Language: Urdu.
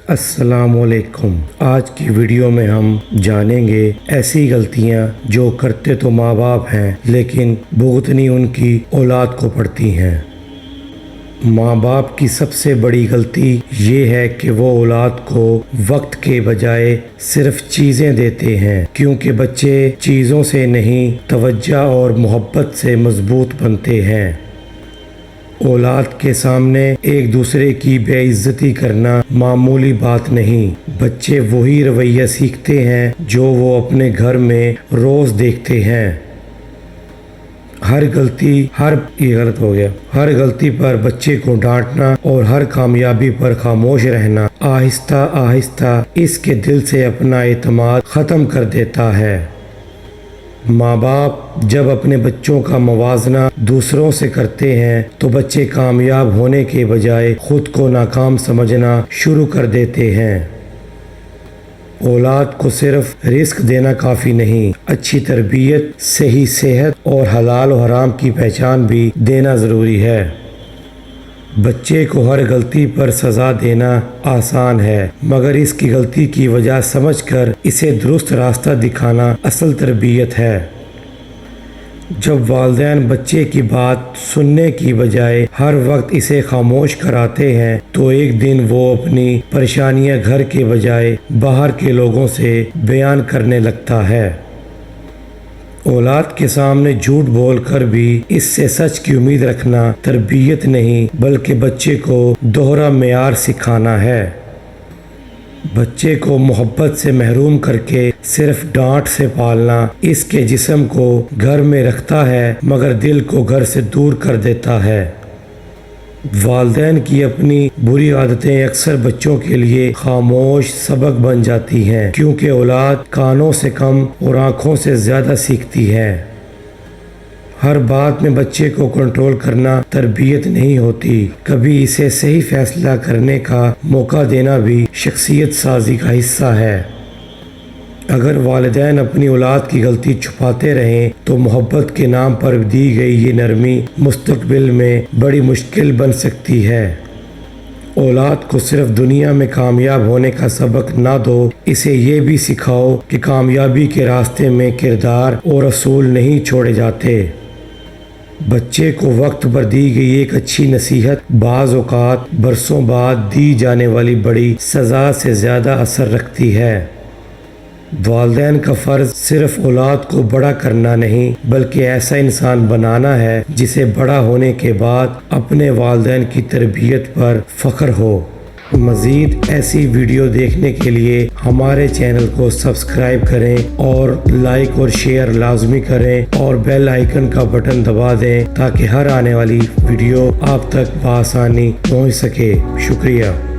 السلام علیکم۔ آج کی ویڈیو میں ہم جانیں گے ایسی غلطیاں جو کرتے تو ماں باپ ہیں لیکن بھگتنی ان کی اولاد کو پڑتی ہیں۔ ماں باپ کی سب سے بڑی غلطی یہ ہے کہ وہ اولاد کو وقت کے بجائے صرف چیزیں دیتے ہیں، کیونکہ بچے چیزوں سے نہیں توجہ اور محبت سے مضبوط بنتے ہیں۔ اولاد کے سامنے ایک دوسرے کی بے عزتی کرنا معمولی بات نہیں۔ بچے وہی رویہ سیکھتے ہیں جو وہ اپنے گھر میں روز دیکھتے ہیں۔ ہر غلطی پر بچے کو ڈانٹنا اور ہر کامیابی پر خاموش رہنا آہستہ آہستہ اس کے دل سے اپنا اعتماد ختم کر دیتا ہے۔ ماں باپ جب اپنے بچوں کا موازنہ دوسروں سے کرتے ہیں تو بچے کامیاب ہونے کے بجائے خود کو ناکام سمجھنا شروع کر دیتے ہیں۔ اولاد کو صرف رزق دینا کافی نہیں، اچھی تربیت، صحیح صحت اور حلال و حرام کی پہچان بھی دینا ضروری ہے۔ بچے کو ہر غلطی پر سزا دینا آسان ہے، مگر اس کی غلطی کی وجہ سمجھ کر اسے درست راستہ دکھانا اصل تربیت ہے۔ جب والدین بچے کی بات سننے کی بجائے ہر وقت اسے خاموش کراتے ہیں تو ایک دن وہ اپنی پریشانیاں گھر کے بجائے باہر کے لوگوں سے بیان کرنے لگتا ہے۔ اولاد کے سامنے جھوٹ بول کر بھی اس سے سچ کی امید رکھنا تربیت نہیں بلکہ بچے کو دوہرا معیار سکھانا ہے۔ بچے کو محبت سے محروم کر کے صرف ڈانٹ سے پالنا اس کے جسم کو گھر میں رکھتا ہے مگر دل کو گھر سے دور کر دیتا ہے۔ والدین کی اپنی بری عادتیں اکثر بچوں کے لیے خاموش سبق بن جاتی ہیں، کیونکہ اولاد کانوں سے کم اور آنکھوں سے زیادہ سیکھتی ہے۔ ہر بات میں بچے کو کنٹرول کرنا تربیت نہیں ہوتی، کبھی اسے صحیح فیصلہ کرنے کا موقع دینا بھی شخصیت سازی کا حصہ ہے۔ اگر والدین اپنی اولاد کی غلطی چھپاتے رہیں تو محبت کے نام پر دی گئی یہ نرمی مستقبل میں بڑی مشکل بن سکتی ہے۔ اولاد کو صرف دنیا میں کامیاب ہونے کا سبق نہ دو، اسے یہ بھی سکھاؤ کہ کامیابی کے راستے میں کردار اور اصول نہیں چھوڑے جاتے۔ بچے کو وقت پر دی گئی ایک اچھی نصیحت بعض اوقات برسوں بعد دی جانے والی بڑی سزا سے زیادہ اثر رکھتی ہے۔ والدین کا فرض صرف اولاد کو بڑا کرنا نہیں بلکہ ایسا انسان بنانا ہے جسے بڑا ہونے کے بعد اپنے والدین کی تربیت پر فخر ہو۔ مزید ایسی ویڈیو دیکھنے کے لیے ہمارے چینل کو سبسکرائب کریں اور لائک اور شیئر لازمی کریں اور بیل آئیکن کا بٹن دبا دیں تاکہ ہر آنے والی ویڈیو آپ تک بآسانی پہنچ سکے۔ شکریہ۔